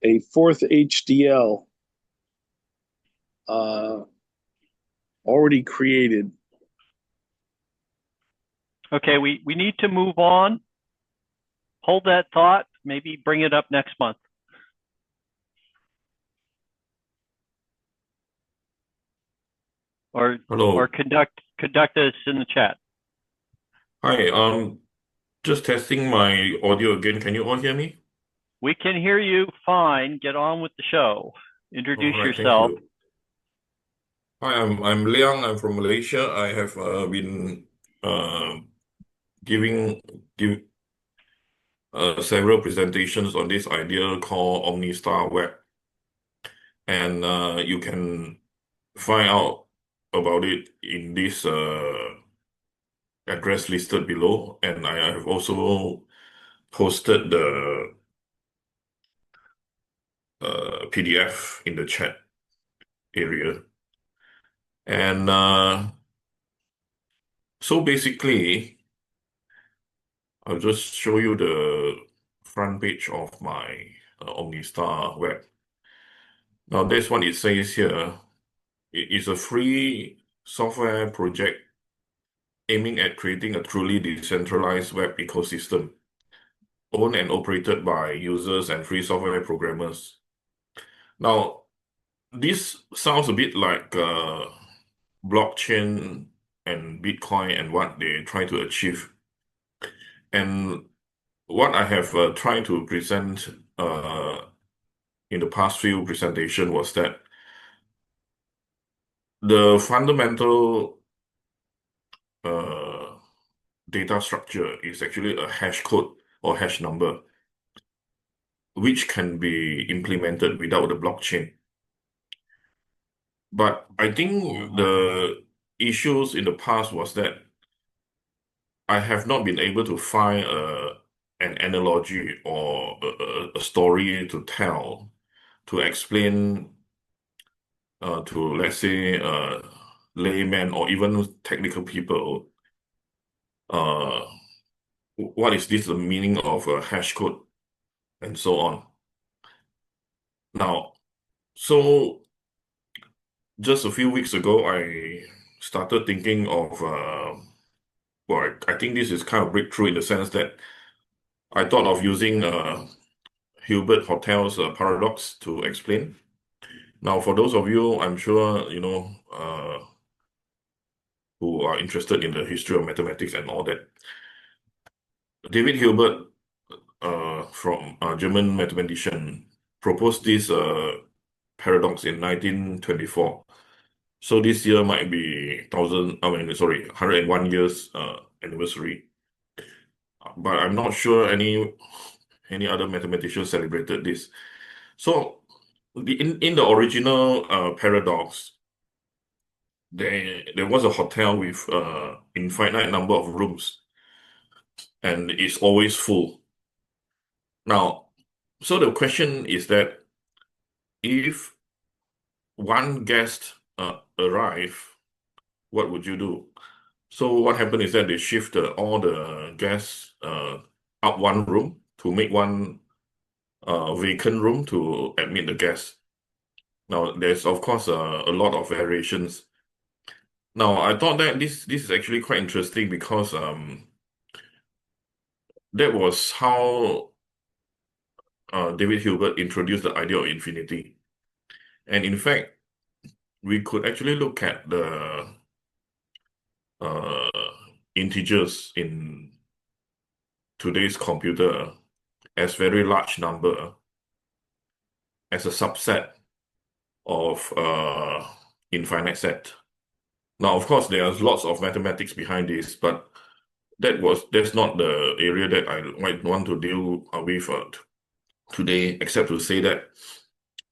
a fourth HDL uh, already created. Okay, we need to move on. Hold that thought. Maybe bring it up next month, or Hello. conduct this in the chat. Hi. Just testing my audio again. Can you all hear me? We can hear you fine. Get on with the show. All Introduce right. Thank yourself. you. Hi. I'm Liang. I'm from Malaysia. I have been uh, giving give several presentations on this idea called Omni Web, and you can find out about it in this address listed below. And I have also posted the PDF in the chat area. And so basically, I'll just show you the front page of my OmniStar web. Now, that's what it says here. It is a free software project aiming at creating a truly decentralized web ecosystem, owned and operated by users and free software programmers. Now, this sounds a bit like blockchain and Bitcoin and what they try to achieve. And what I have tried to present in the past few presentation was that the fundamental uh, data structure is actually a hash code or hash number, which can be implemented without the blockchain. But I think the issues in the past was that I have not been able to find an analogy or a story to tell to explain to, let's say, laymen or even technical people, uh, what is this the meaning of a hash code and so on. Now, so just a few weeks ago, I started thinking of, well, I think this is kind of breakthrough in the sense that I thought of using Hubert Hotel's paradox to explain. Now, for those of you, I'm sure, who are interested in the history of mathematics and all that, David Hilbert, from a German mathematician, proposed this paradox in 1924. So this year might be 101 years anniversary. But I'm not sure any other mathematician celebrated this. So in the original paradox, there was a hotel with infinite number of rooms, and it's always full. Now, so the question is that if one guest arrive, what would you do? So what happened is that they shift all the guests up one room to make one vacant room to admit the guests. Now, there's of course a lot of variations. Now, I thought that this is actually quite interesting because that was how David Hilbert introduced the idea of infinity. And in fact, we could actually look at the uh, integers in today's computer as very large number as a subset of infinite set. Now, of course, there are lots of mathematics behind this, but that's not the area that I might want to deal with today, except to say that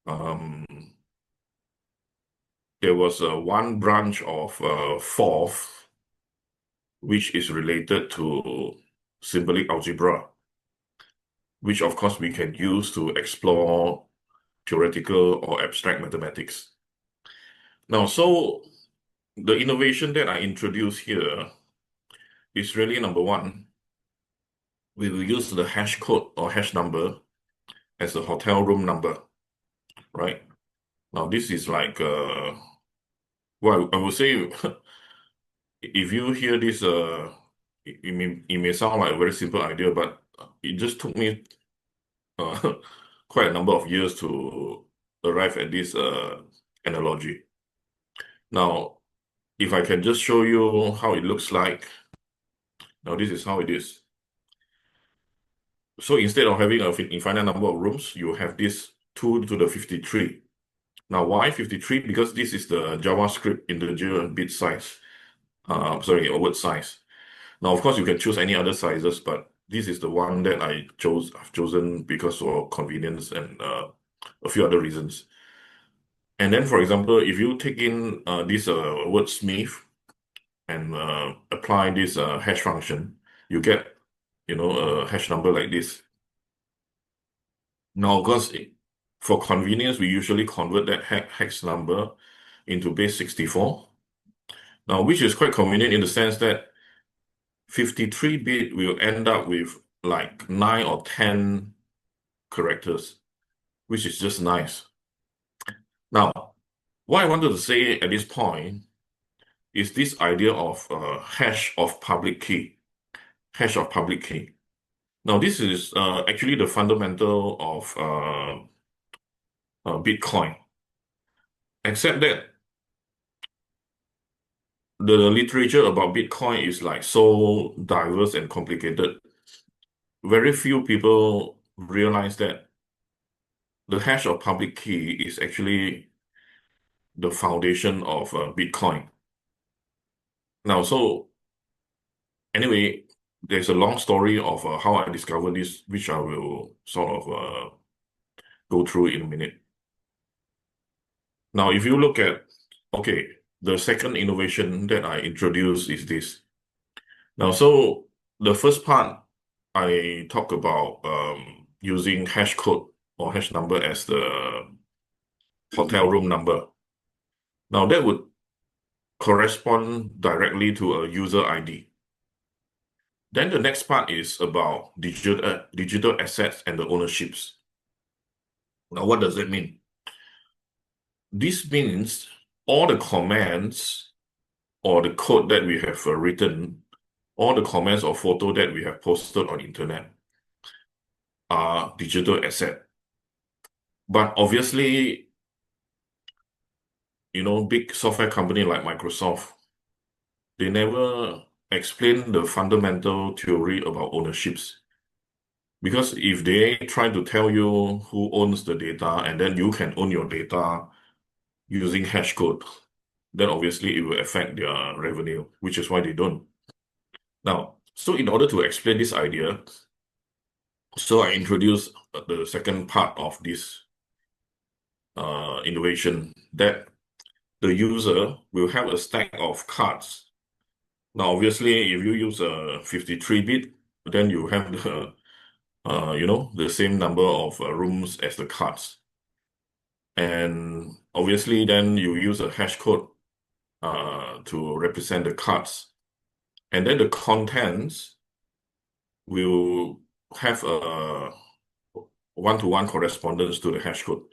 um, there was one branch of fourth, which is related to symbolic algebra, which of course we can use to explore theoretical or abstract mathematics. Now, so the innovation that I introduce here is really number one. We will use the hash code or hash number as a hotel room number, right? Now this is like well, I would say if you hear this it may sound like a very simple idea, but it just took me uh, quite a number of years to arrive at this analogy. Now, if I can just show you how it looks like. Now this is how it is. So instead of having an infinite number of rooms, you have this 2 to the 53. Now, why 53? Because this is the JavaScript integer bit size. Sorry, a word size. Now, of course, you can choose any other sizes, but this is the one that I've chosen because of convenience and a few other reasons. And then, for example, if you take in this wordsmith and apply this hash function, you get, a hash number like this. Now, of course, for convenience, we usually convert that hex number into base 64. Now, which is quite convenient in the sense that 53-bit will end up with like 9 or 10 characters, which is just nice. Now, what I wanted to say at this point is this idea of hash of public key. Hash of public key. Now, this is actually the fundamental of Bitcoin, except that the literature about Bitcoin is like so diverse and complicated. Very few people realize that the hash of public key is actually the foundation of Bitcoin. Now, so anyway, there's a long story of how I discovered this, which I will sort of go through in a minute. Now, if you look at, okay, the second innovation that I introduced is this. Now, so the first part, I talk about using hash code or hash number as the hotel room number. Now, that would correspond directly to a user ID. Then the next part is about digital assets and the ownerships. Now, what does that mean? This means all the commands or the code that we have written, all the comments or photo that we have posted on internet are digital asset. But obviously, big software company like Microsoft, they never explain the fundamental theory about ownerships. Because if they try to tell you who owns the data and then you can own your data using hash code, then obviously it will affect their revenue, which is why they don't. Now, so in order to explain this idea, so I introduced the second part of this innovation, that the user will have a stack of cards. Now, obviously, if you use a 53-bit, then you have the same number of rooms as the cards. And obviously, then you use a hash code to represent the cards. And then the contents will have a one-to-one correspondence to the hash code.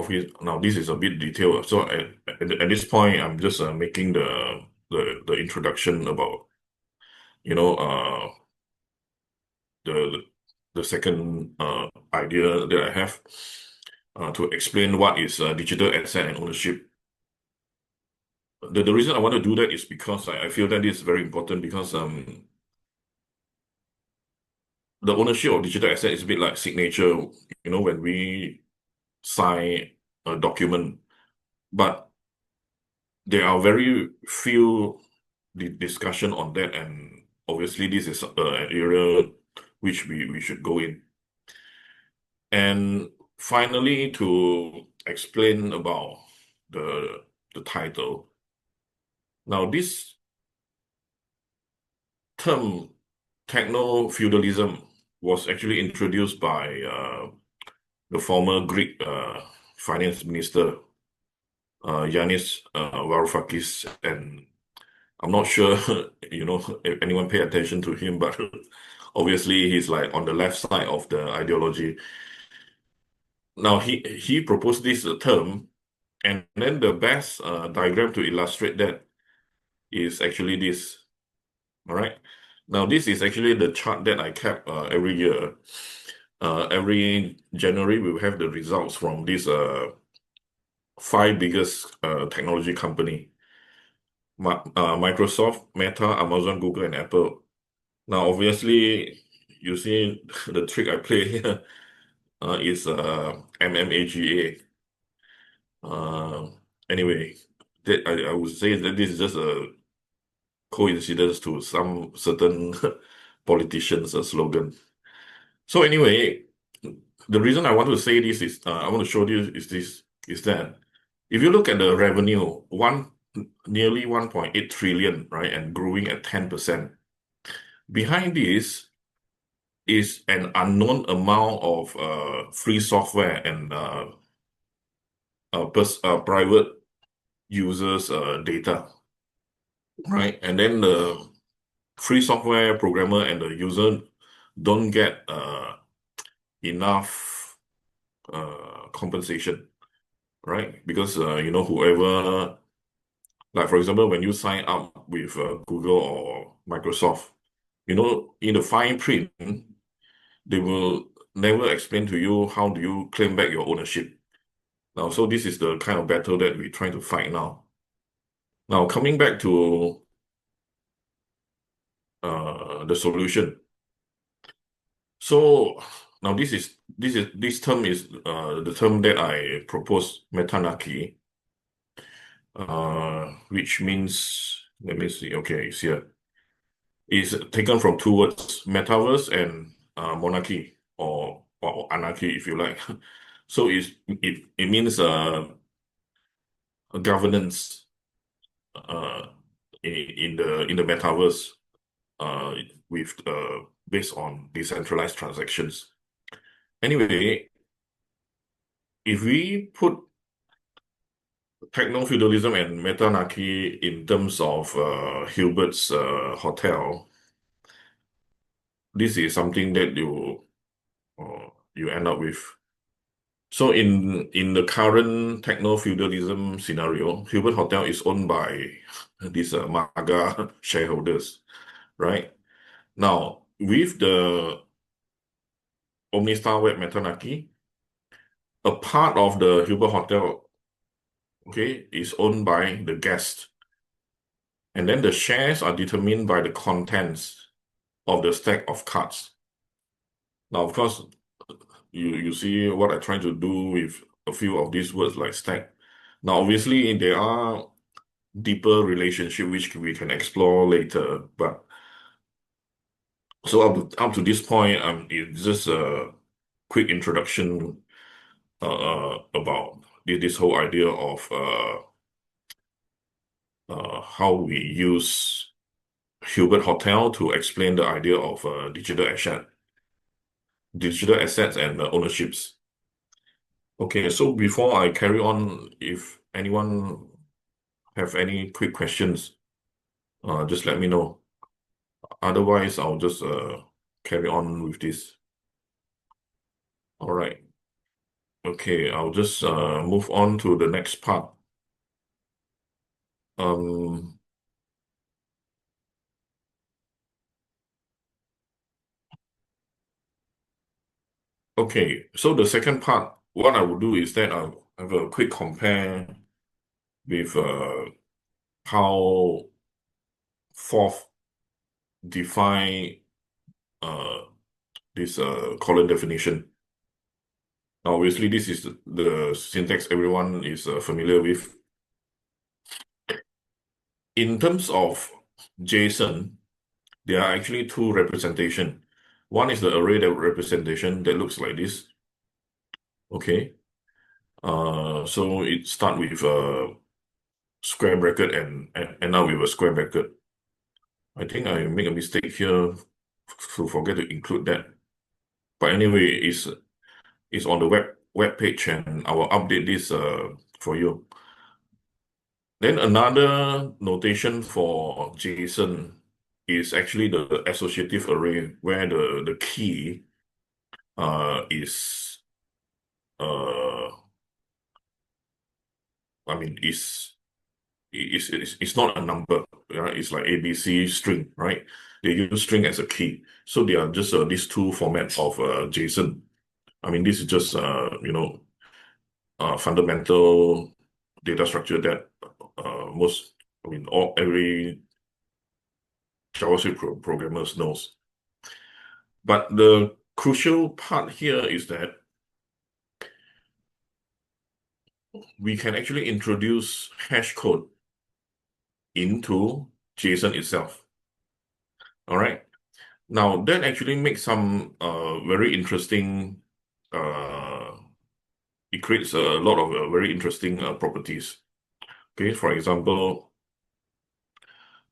Okay, now this is a bit detailed. So at this point, I'm just making the introduction about the second idea that I have to explain what is digital asset and ownership. The reason I want to do that is because I feel that it's very important because the ownership of digital asset is a bit like signature, when we sign a document, but there are very few discussion on that, and obviously this is an area which we should go in. And finally, to explain about the title. Now, this term Technofeudalism was actually introduced by the former Greek finance minister Yanis Varoufakis, and I'm not sure if anyone pay attention to him, but obviously he's like on the left side of the ideology. Now he proposed this term, and then the best diagram to illustrate that is actually this. All right. Now this is actually the chart that I kept every year. Every January we will have the results from these five biggest technology company: Microsoft, Meta, Amazon, Google, and Apple. Now, obviously, you see the trick I play here is MMAGA. Uh, anyway, I would say that this is just a coincidence to some certain politicians' slogan. So anyway, the reason I want to say this is I want to show you is that if you look at the revenue, nearly 1.8 trillion, right, and growing at 10%. Behind this is an unknown amount of free software and private users' data, right? And then the free software programmer and the user don't get enough compensation, right? Because whoever, like for example, when you sign up with Google or Microsoft, in the fine print, they will never explain to you how do you claim back your ownership. Now, so this is the kind of battle that we're trying to fight now. Now, coming back to the solution. So now this term is the term that I propose, metanarchy, which means, let me see, okay, it's here. It's taken from two words, metaverse and monarchy, or anarchy, if you like. So it means a governance in the metaverse with based on decentralized transactions. Anyway, if we put technofeudalism and metanarchy in terms of Hilbert's hotel, this is something that you end up with. So in the current techno-feudalism scenario, Hubert Hotel is owned by these MAGA shareholders, right? Now, with the Omni Web Metanarchy, a part of the Hubert Hotel, okay, is owned by the guest. And then the shares are determined by the contents of the stack of cards. Now, of course, you see what I'm trying to do with a few of these words like stack. Now, obviously, there are deeper relationship which we can explore later, but so up to this point, it's just a quick introduction about this whole idea of how we use Hubert Hotel to explain the idea of digital assets and ownerships. Okay, so before I carry on, if anyone have any quick questions, just let me know. Otherwise, I'll just carry on with this. All right. Okay, I'll just move on to the next part. Okay, so the second part, what I will do is that I'll have a quick compare with how Forth define this column definition. Now, obviously, this is the syntax everyone is familiar with. In terms of JSON, there are actually two representation. One is the array representation that looks like this. Okay. So it start with a square bracket and now with a square bracket. I think I make a mistake here to forget to include that. But anyway, it's on the web page, and I will update this for you. Then another notation for JSON is actually the associative array, where the key is uh, I mean, it's not a number, right? It's like ABC string, right? They use string as a key. So they are just these two formats of JSON. I mean, this is just fundamental data structure that every JavaScript programmers knows. But the crucial part here is that we can actually introduce hash code into JSON itself. All right. Now that actually makes some very interesting. It creates a lot of very interesting properties. Okay, for example,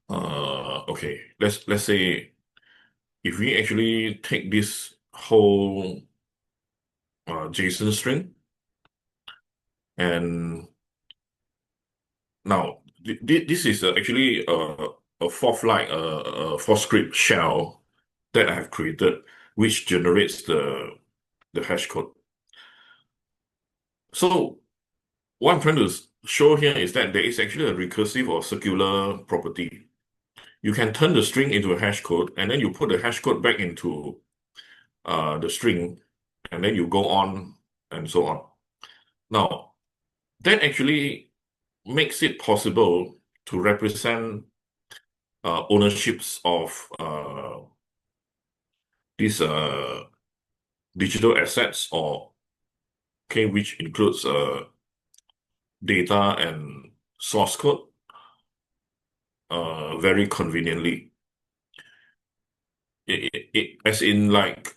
okay, let's say if we actually take this whole JSON string, and now this is actually a for script shell that I have created, which generates the hash code. So what I'm trying to show here is that there is actually a recursive or circular property. You can turn the string into a hash code, and then you put the hash code back into the string, and then you go on and so on. Now, that actually makes it possible to represent ownerships of these digital assets, or okay, which includes data and source code very conveniently. As in, like,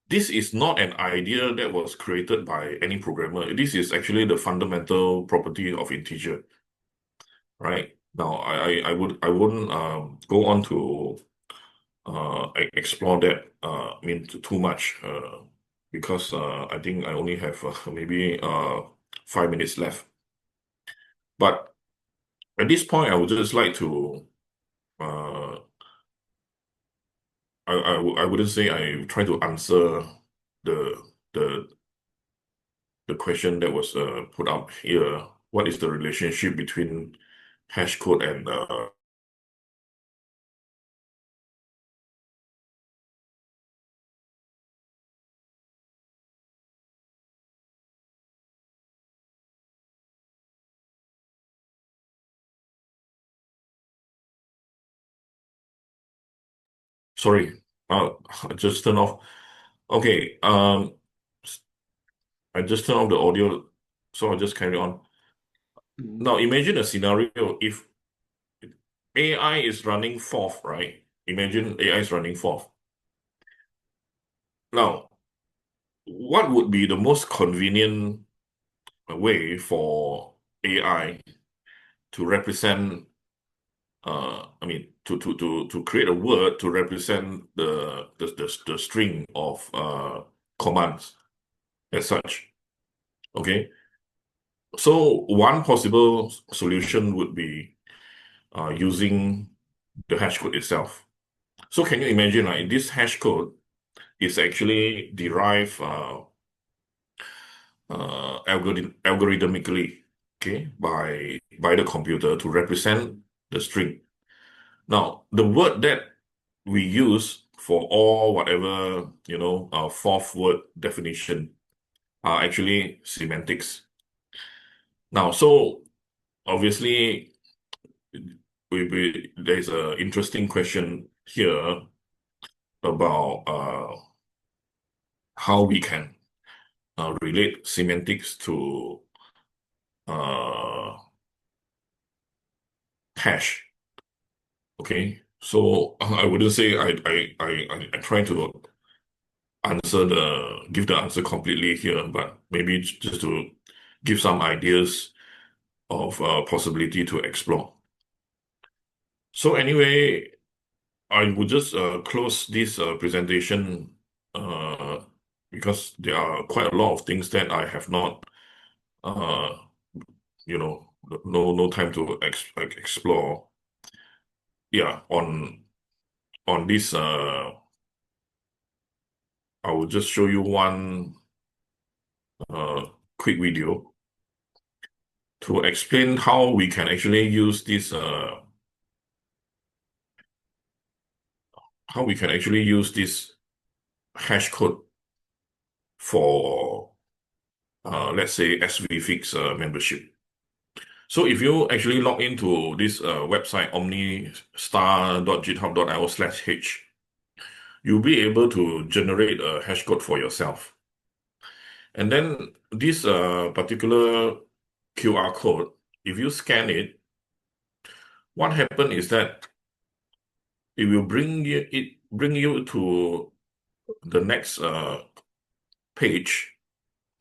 this is not an idea that was created by any programmer. This is actually the fundamental property of integer, right? Now, I wouldn't go on to explore that too much because I think I only have maybe 5 minutes left. But at this point, I would just like to uh, I wouldn't say I try to answer the the the question that was put up here. What is the relationship between hash code and sorry, I just turned off. Okay, I just turned off the audio, so I'll just carry on. Now imagine a scenario if AI is running forth, right? Imagine AI is running forth. Now, what would be the most convenient way for AI to represent to create a word to represent the string of commands as such. Okay, so one possible solution would be using the hash code itself. So can you imagine, like, this hash code is actually derived algorithmically, okay, by the computer to represent the string. Now, the word that we use for all whatever, fourth word definition are actually semantics. Now, so obviously, there's an interesting question here about how we can relate semantics to uh, hash. Okay, so I wouldn't say I try to give the answer completely here, but maybe just to give some ideas of possibility to explore. So anyway, I would just close this presentation uh, because there are quite a lot of things that I have not, uh, no time to explore. Yeah, on this, I will just show you one quick video to explain how we can actually use this hash code for let's say SVFix membership. So if you actually log into this website omnistar.github.io/h, you'll be able to generate a hash code for yourself. And then this particular QR code, if you scan it, what happens is that it will bring you to the next page,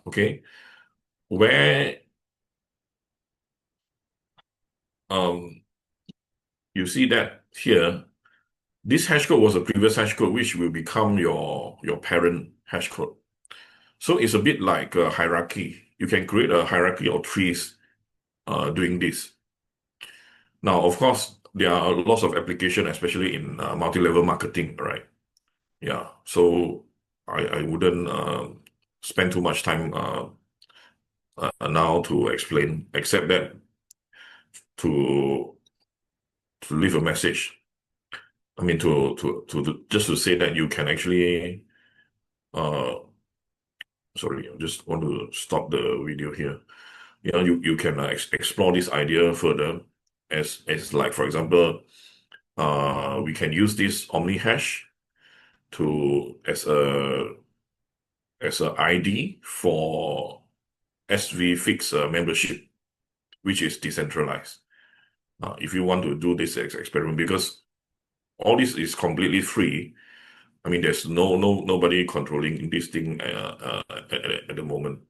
okay, where you see that here, this hash code was a previous hash code, which will become your parent hash code. So it's a bit like a hierarchy. You can create a hierarchy of trees doing this. Now, of course, there are lots of application, especially in multi-level marketing, right? Yeah. So I wouldn't spend too much time now to explain, except that to leave a message. I mean, just to say that you can actually, sorry, I just want to stop the video here. You can explore this idea further as like, for example, we can use this Omni hash to as a ID for SVFix membership, which is decentralized. If you want to do this experiment, because all this is completely free. I mean, there's nobody controlling this thing at the moment.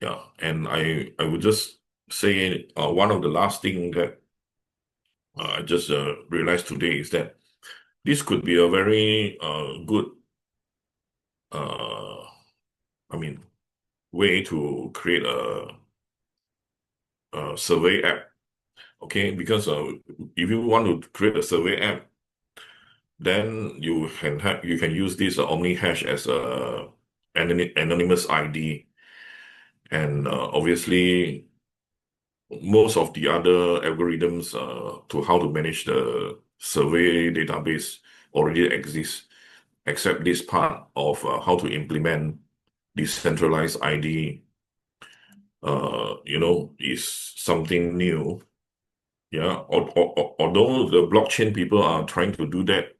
Yeah, and I would just say one of the last thing that I just realized today is that this could be a very good I mean way to create a survey app. Okay, because if you want to create a survey app, then you can use this Omni hash as a anonymous ID, and obviously most of the other algorithms to how to manage the survey database already exist, except this part of how to implement decentralized ID, is something new. Yeah, although the blockchain people are trying to do that,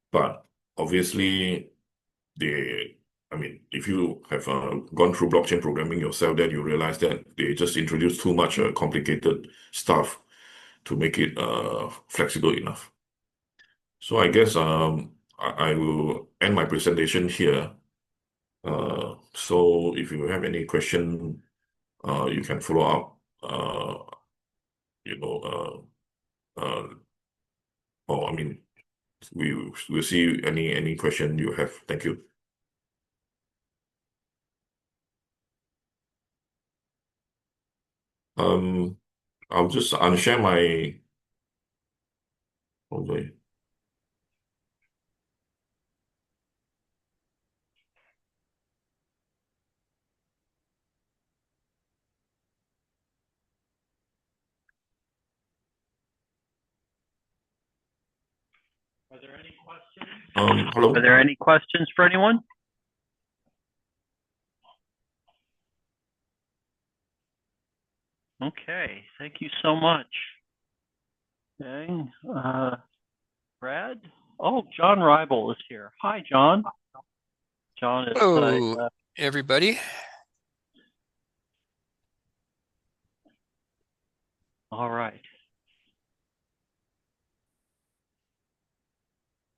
but obviously I mean, if you have gone through blockchain programming yourself, then you realize that they just introduced too much complicated stuff to make it flexible enough. So I guess I will end my presentation here. So if you have any question, you can follow up. You know, or I mean, we'll see any question you have. Thank you. I'll just unshare my. Okay. Are there any questions? Hello. Are there any questions for anyone? Okay, thank you so much. Okay, Brad? Oh, John Ribel is here. Hi, John. John is. Hello, everybody. All right.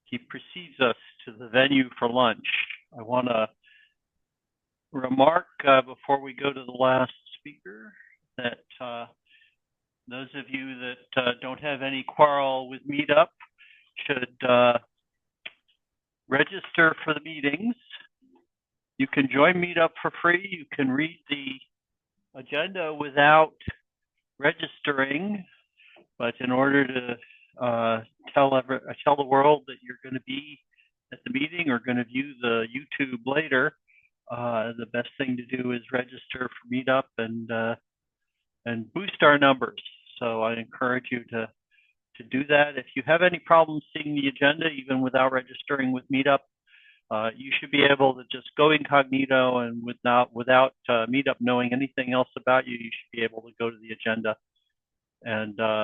He precedes us to the venue for lunch. I want to remark before we go to the last speaker that those of you that don't have any quarrel with MeetUp should register for the meetings. You can join MeetUp for free. You can read the agenda without registering, but in order to tell the world that you're going to be at the meeting or going to view the YouTube later, the best thing to do is register for MeetUp and boost our numbers. So I encourage you to do that. If you have any problems seeing the agenda, even without registering with MeetUp, you should be able to just go incognito, and without MeetUp knowing anything else about you, you should be able to go to the agenda and